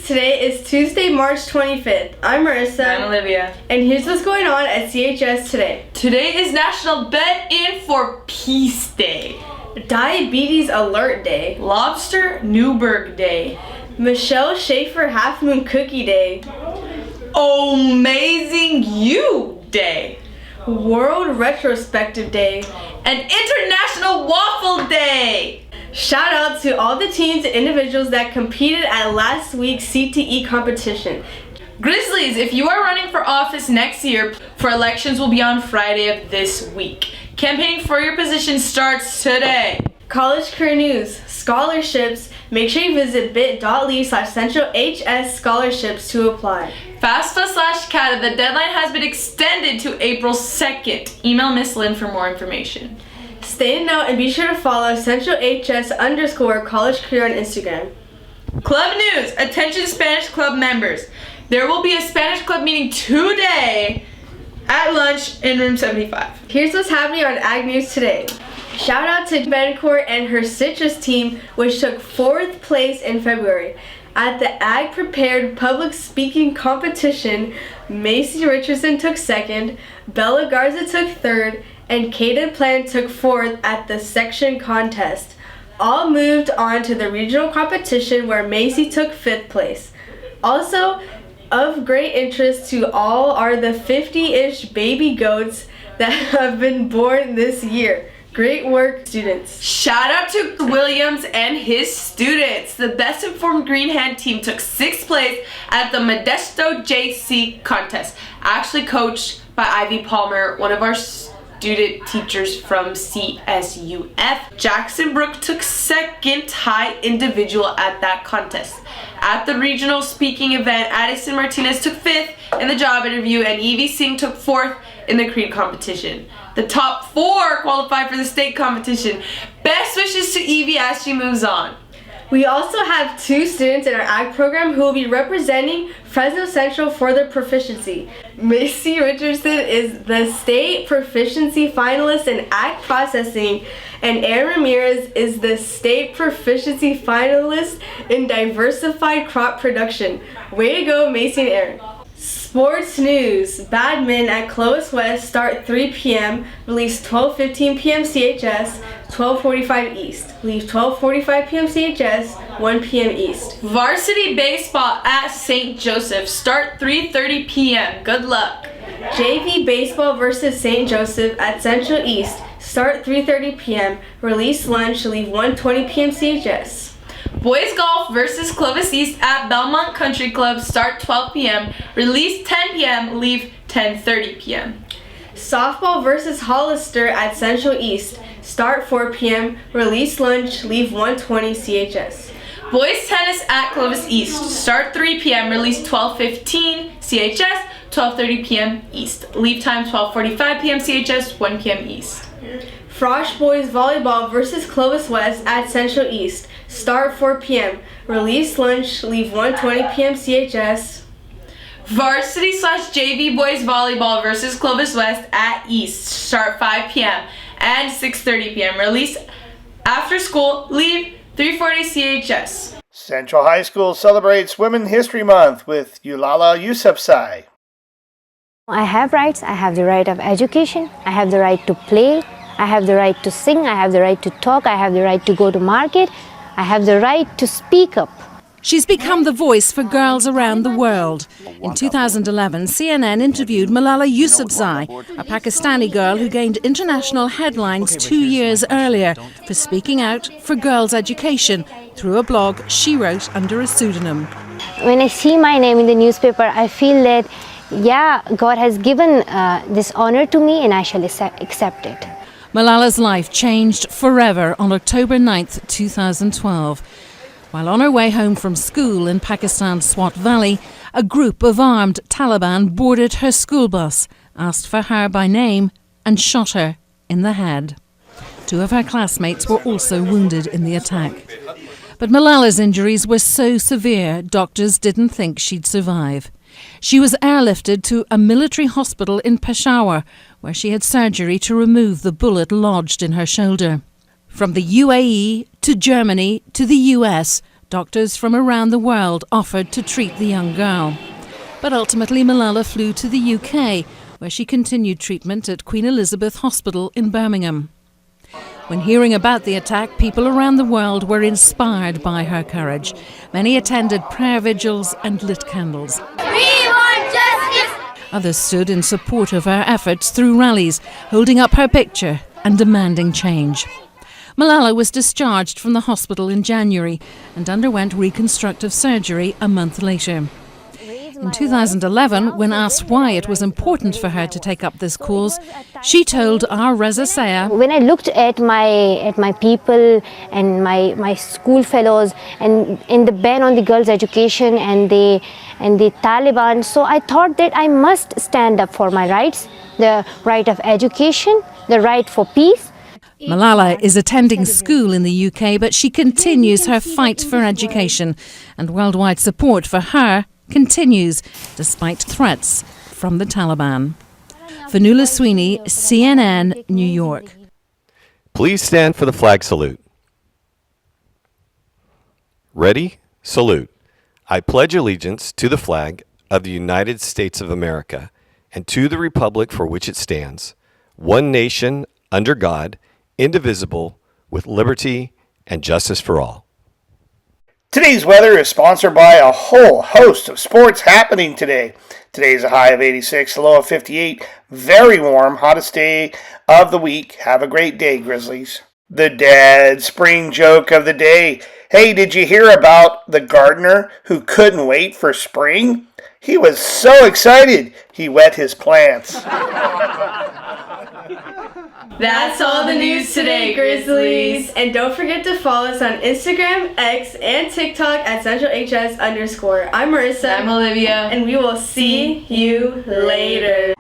Today is Tuesday, March 25th. I'm Marissa. I'm Olivia. And here's what's going on at CHS today. Today is National Bet In for Peace Day. Diabetes Alert Day. Lobster Newburgh Day. Michelle Schaefer Half Moon Cookie Day. Amazing You Day. World Retrospective Day. And International Waffle Day. Shout out to all the teams and individuals that competed at last week's CTE competition. Grizzlies, if you are running for office next year, for elections will be on Friday of this week. Campaigning for your position starts today. College career news, scholarships. Make sure you visit bit.ly/centralhs scholarships to apply. FAFSA/CATA, the deadline has been extended to April 2nd. Email Miss Lynn for more information. Stay in know and be sure to follow CentralHS_college career on Instagram. Club news, attention Spanish Club members. There will be a Spanish Club meeting today at lunch in room 75. Here's what's happening on Ag News today. Shout out to Bencourt and her citrus team, which took 4th place in February. At the Ag Prepared Public Speaking Competition, Macy Richardson took 2nd, Bella Garza took 3rd, and Kaden Plant took 4th at the section contest. All moved on to the regional competition where Macy took 5th place. Also, of great interest to all are the 50-ish baby goats that have been born this year. Great work, students. Shout out to Williams and his students. The Best Informed Green Hand team took 6th place at the Modesto JC contest, actually coached by Ivy Palmer, one of our student teachers from CSUF. Jackson Brook took 2nd high individual at that contest. At the regional speaking event, Addison Martinez took 5th in the job interview and Evie Singh took 4th in the creed competition. The top 4 qualified for the state competition. Best wishes to Evie as she moves on. We also have 2 students in our Ag program who will be representing Fresno Central for their proficiency. Macy Richardson is the state proficiency finalist in Ag processing, and Aaron Ramirez is the state proficiency finalist in diversified crop production. Way to go, Macy and Aaron. Sports news. Badminton at Clovis West start 3 p.m. Release 12:15 p.m. CHS, 12:45 East. Leave 12:45 p.m. CHS, 1 p.m. East. Varsity baseball at St. Joseph start 3:30 p.m. Good luck. JV baseball versus St. Joseph at Central East start 3:30 p.m. Release lunch. Leave 1:20 p.m. CHS. Boys golf versus Clovis East at Belmont Country Club start 12 p.m. Release 10 p.m. Leave 10:30 p.m. Softball versus Hollister at Central East start 4 p.m. Release lunch. Leave 1:20 CHS. Boys tennis at Clovis East start 3 p.m. Release 12:15 CHS, 12:30 p.m. East. Leave time 12:45 p.m. CHS, 1 p.m. East. Frosh Boys volleyball versus Clovis West at Central East start 4 p.m. Release lunch. Leave 1:20 p.m. CHS. Varsity/JV boys volleyball versus Clovis West at East start 5 p.m. and 6:30 p.m. Release after school. Leave 3:40 CHS. Central High School celebrates Women History Month with Yulala Yousafzai. I have rights. I have the right of education. I have the right to play. I have the right to sing. I have the right to talk. I have the right to go to market. I have the right to speak up. She's become the voice for girls around the world. In 2011, CNN interviewed Malala Yousafzai, a Pakistani girl who gained international headlines 2 years earlier for speaking out for girls' education through a blog she wrote under a pseudonym. When I see my name in the newspaper, I feel that, yeah, God has given this honor to me and I shall accept it. Malala's life changed forever on October 9th, 2012. While on her way home from school in Pakistan's Swat Valley, a group of armed Taliban boarded her school bus, asked for her by name and shot her in the head. 2 of her classmates were also wounded in the attack. But Malala's injuries were so severe, doctors didn't think she'd survive. She was airlifted to a military hospital in Peshawar, where she had surgery to remove the bullet lodged in her shoulder. From the UAE to Germany to the US, Doctors from around the world offered to treat the young girl. But ultimately Malala flew to the UK, where she continued treatment at Queen Elizabeth Hospital in Birmingham. When hearing about the attack, people around the world were inspired by her courage. Many attended prayer vigils and lit candles. We want justice! Others stood in support of her efforts through rallies, holding up her picture and demanding change. Malala was discharged from the hospital in January and underwent reconstructive surgery a month later. In 2011, when asked why it was important for her to take up this cause, she told our Reza Saya, When I looked at my people and my school fellows and in the ban on the girls' education and the Taliban, so I thought that I must stand up for my rights, the right of education, the right for peace. Malala is attending school in the UK, but she continues her fight for education, and worldwide support for her continues despite threats from the Taliban. Vanula Sweeney, CNN, New York. Please stand for the flag salute. Ready? Salute. I pledge allegiance to the flag of the United States of America and to the republic for which it stands, one nation, under God, indivisible, with liberty and justice for all. Today's weather is sponsored by a whole host of sports happening today. Today is a high of 86, a low of 58. Very warm, hottest day of the week. Have a great day, Grizzlies. The dead spring joke of the day. Hey, did you hear about the gardener who couldn't wait for spring? He was so excited, he wet his plants. That's all the news today, Grizzlies. And don't forget to follow us on Instagram, X, and TikTok at CentralHS_. I'm Marissa. I'm Olivia. And we will see you later.